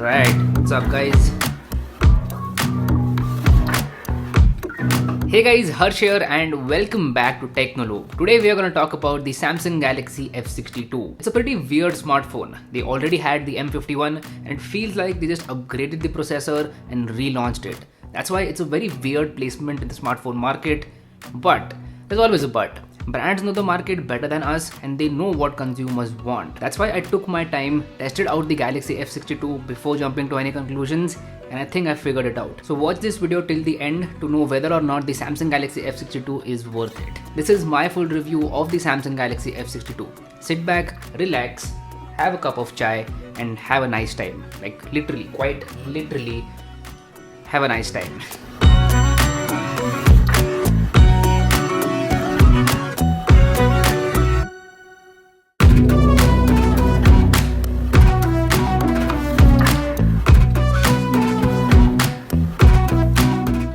Alright, what's up guys? Hey guys, Harsh here and welcome back to Technolobe. Today we are going to talk about the Samsung Galaxy F62. It's a pretty weird smartphone. They already had the M51 and it feels like they just upgraded the processor and relaunched it. That's why it's a very weird placement in the smartphone market. But there's always a but. Brands know the market better than us and they know what consumers want. That's why I took my time, tested out the Galaxy F62 before jumping to any conclusions, and I think I figured it out. So watch this video till the end to know whether or not the Samsung Galaxy F62 is worth it. This is my full review of the Samsung Galaxy F62. Sit back, relax, have a cup of chai and have a nice time. Like literally, quite literally, have a nice time.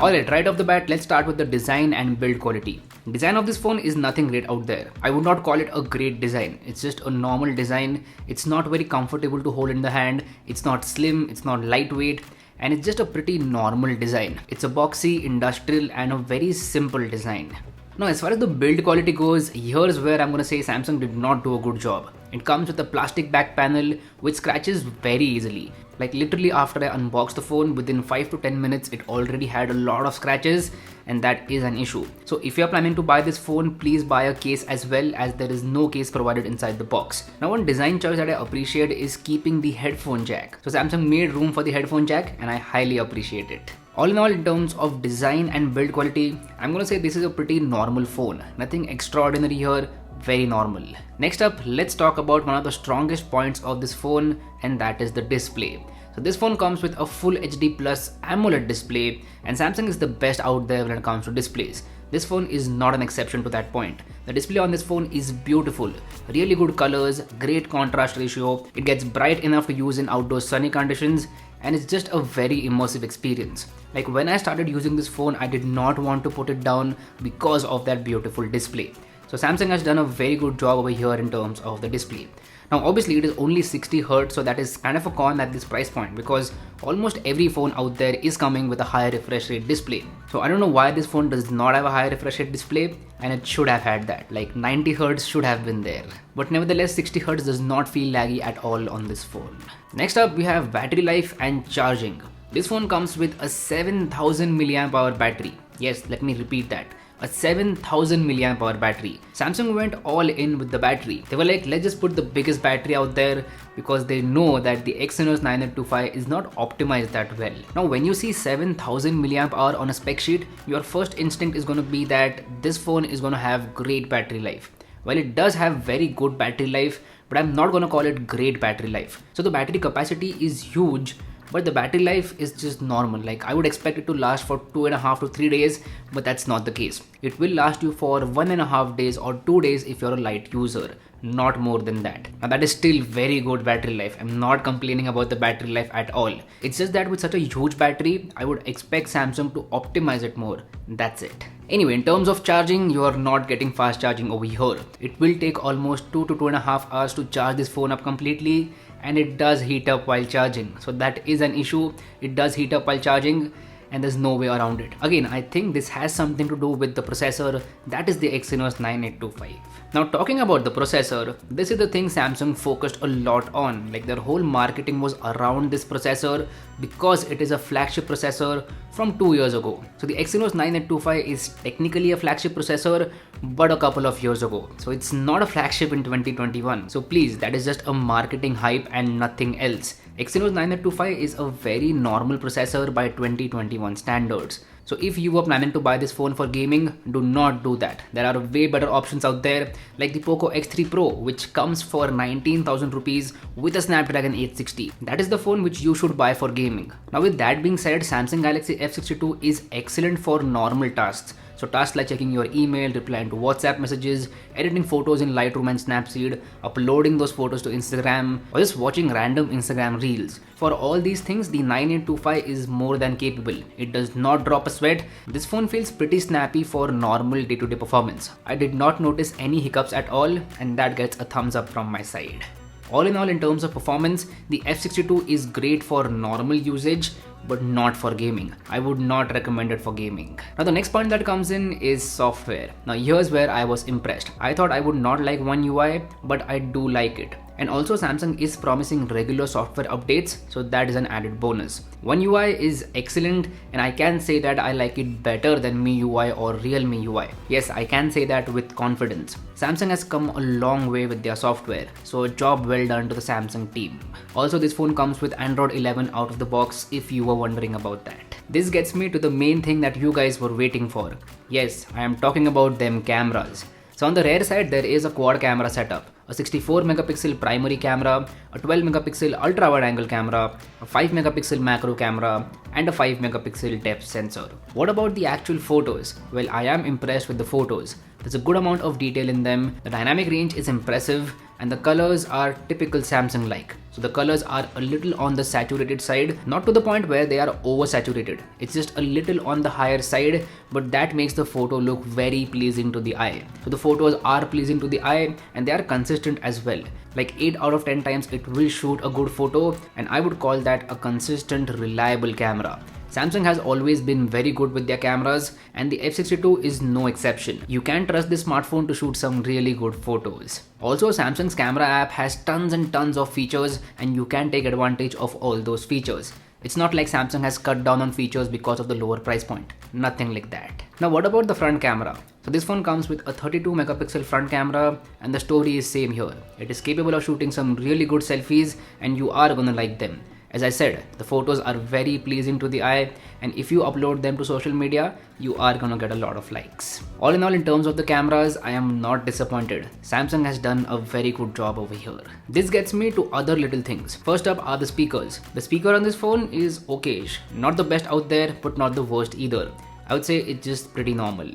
Alright, right off the bat, let's start with the design and build quality. Design of this phone is nothing great out there. I would not call it a great design. It's just a normal design. It's not very comfortable to hold in the hand. It's not slim, it's not lightweight, and it's just a pretty normal design. It's a boxy, industrial, and a very simple design. Now, as far as the build quality goes, here's where I'm gonna say Samsung did not do a good job. It comes with a plastic back panel which scratches very easily. Like literally after I unboxed the phone, within 5 to 10 minutes, it already had a lot of scratches and that is an issue. So if you're planning to buy this phone, please buy a case as well, as there is no case provided inside the box. Now, one design choice that I appreciate is keeping the headphone jack. So Samsung made room for the headphone jack and I highly appreciate it. All in all, in terms of design and build quality, I'm gonna say this is a pretty normal phone. Nothing extraordinary here, very normal. Next up, let's talk about one of the strongest points of this phone, and that is the display. So this phone comes with a full HD plus AMOLED display, and Samsung is the best out there when it comes to displays. This phone is not an exception to that point. The display on this phone is beautiful, really good colors, great contrast ratio, it gets bright enough to use in outdoor sunny conditions, and it's just a very immersive experience. Like when I started using this phone, I did not want to put it down because of that beautiful display. So Samsung has done a very good job over here in terms of the display. Now obviously it is only 60Hz, so that is kind of a con at this price point because almost every phone out there is coming with a higher refresh rate display. So I don't know why this phone does not have a higher refresh rate display, and it should have had that. Like 90Hz should have been there. But nevertheless, 60Hz does not feel laggy at all on this phone. Next up, we have battery life and charging. This phone comes with a 7000 mAh battery. Yes, let me repeat that. A 7000 mAh battery. Samsung went all in with the battery. They were like, let's just put the biggest battery out there because they know that the Exynos 9825 is not optimized that well. Now, when you see 7000 mAh on a spec sheet, your first instinct is going to be that this phone is going to have great battery life. Well, it does have very good battery life, but I'm not going to call it great battery life. So the battery capacity is huge, but the battery life is just normal. Like I would expect it to last for 2.5 to 3 days, but that's not the case. It will last you for 1.5 days or 2 days if you're a light user, not more than that. Now that is still very good battery life. I'm not complaining about the battery life at all. It's just that with such a huge battery, I would expect Samsung to optimize it more. That's it. Anyway, in terms of charging, you are not getting fast charging over here. It will take almost 2 to 2.5 hours to charge this phone up completely, and it does heat up while charging. So that is an issue. It does heat up while charging and there's no way around it. Again, I think this has something to do with the processor, that is the Exynos 9825. Now talking about the processor, this is the thing Samsung focused a lot on. Like their whole marketing was around this processor because it is a flagship processor from 2 years ago. So the Exynos 9825 is technically a flagship processor, but a couple of years ago. So it's not a flagship in 2021. So please, that is just a marketing hype and nothing else. Exynos 9825 is a very normal processor by 2021 standards. So if you were planning to buy this phone for gaming, do not do that. There are way better options out there like the Poco X3 Pro, which comes for 19,000 rupees with a Snapdragon 860. That is the phone which you should buy for gaming. Now with that being said, Samsung Galaxy F62 is excellent for normal tasks. So tasks like checking your email, replying to WhatsApp messages, editing photos in Lightroom and Snapseed, uploading those photos to Instagram, or just watching random Instagram reels. For all these things, the 9825 is more than capable. It does not drop a sweat. This phone feels pretty snappy for normal day-to-day performance. I did not notice any hiccups at all, and that gets a thumbs up from my side. All in all, in terms of performance, the F62 is great for normal usage, but not for gaming. I would not recommend it for gaming. Now the next point that comes in is software. Now here's where I was impressed. I thought I would not like One UI, but I do like it. And also Samsung is promising regular software updates, so that is an added bonus. One UI is excellent, and I can say that I like it better than MIUI or Realme UI. Yes, I can say that with confidence. Samsung has come a long way with their software, so a job well done to the Samsung team. Also, this phone comes with Android 11 out of the box if you were wondering about that. This gets me to the main thing that you guys were waiting for. Yes, I am talking about them cameras. So on the rear side, there is a quad camera setup, a 64 megapixel primary camera, a 12 megapixel ultra wide angle camera, a 5 megapixel macro camera, and a 5 megapixel depth sensor. What about the actual photos? Well, I am impressed with the photos. There's a good amount of detail in them, the dynamic range is impressive, and the colors are typical Samsung like. So the colors are a little on the saturated side, not to the point where they are oversaturated. It's just a little on the higher side, but that makes the photo look very pleasing to the eye. So the photos are pleasing to the eye and they are consistent as well. Like 8 out of 10 times it will shoot a good photo, and I would call that a consistent, reliable camera. Samsung has always been very good with their cameras, and the F62 is no exception. You can trust this smartphone to shoot some really good photos. Also, Samsung's camera app has tons and tons of features, and you can take advantage of all those features. It's not like Samsung has cut down on features because of the lower price point. Nothing like that. Now what about the front camera? So this phone comes with a 32 megapixel front camera, and the story is same here. It is capable of shooting some really good selfies, and you are gonna like them. As I said, the photos are very pleasing to the eye, and if you upload them to social media, you are gonna get a lot of likes. All in all, in terms of the cameras, I am not disappointed. Samsung has done a very good job over here. This gets me to other little things. First up are the speakers. The speaker on this phone is okayish. Not the best out there, but not the worst either. I would say it's just pretty normal.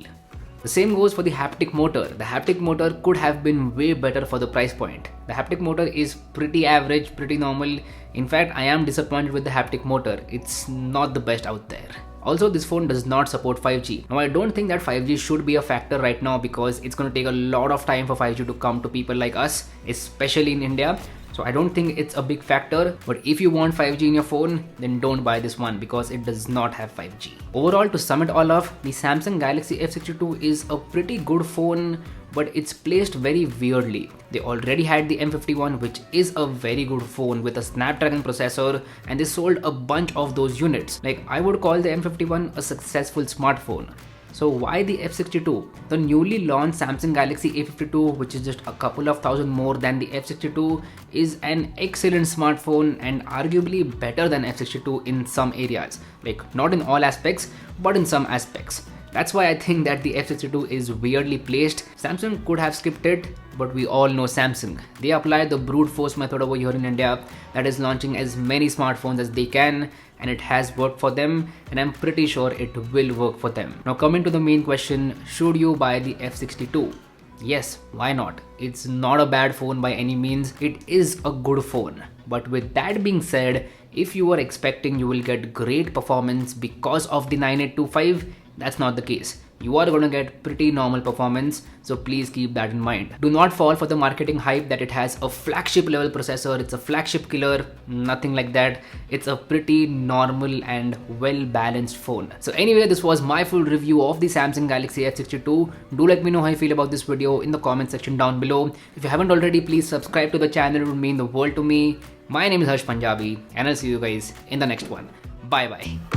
The same goes for the haptic motor. The haptic motor could have been way better for the price point. The haptic motor is pretty average, pretty normal. In fact, I am disappointed with the haptic motor. It's not the best out there. Also, this phone does not support 5G. Now, I don't think that 5G should be a factor right now because it's going to take a lot of time for 5G to come to people like us, especially in India. So I don't think it's a big factor, but if you want 5G in your phone, then don't buy this one because it does not have 5G. Overall, to sum it all up, the Samsung Galaxy F62 is a pretty good phone, but it's placed very weirdly. They already had the M51, which is a very good phone with a Snapdragon processor, and they sold a bunch of those units. Like, I would call the M51 a successful smartphone. So why the F62? The newly launched Samsung Galaxy A52, which is just a couple of thousand more than the F62, is an excellent smartphone and arguably better than F62 in some areas. Like, not in all aspects, but in some aspects. That's why I think that the F62 is weirdly placed. Samsung could have skipped it, but we all know Samsung. They apply the brute force method over here in India, that is launching as many smartphones as they can, and it has worked for them, and I'm pretty sure it will work for them. Now coming to the main question, should you buy the F62? Yes, why not? It's not a bad phone by any means. It is a good phone. But with that being said, if you were expecting you will get great performance because of the 9825, that's not the case. You are going to get pretty normal performance, so please keep that in mind. Do not fall for the marketing hype that it has a flagship level processor, it's a flagship killer, nothing like that. It's a pretty normal and well balanced phone. So anyway, this was my full review of the Samsung Galaxy F62. Do let me know how you feel about this video in the comment section down below. If you haven't already, please subscribe to the channel, it would mean the world to me. My name is Harsh Punjabi, and I'll see you guys in the next one. Bye bye.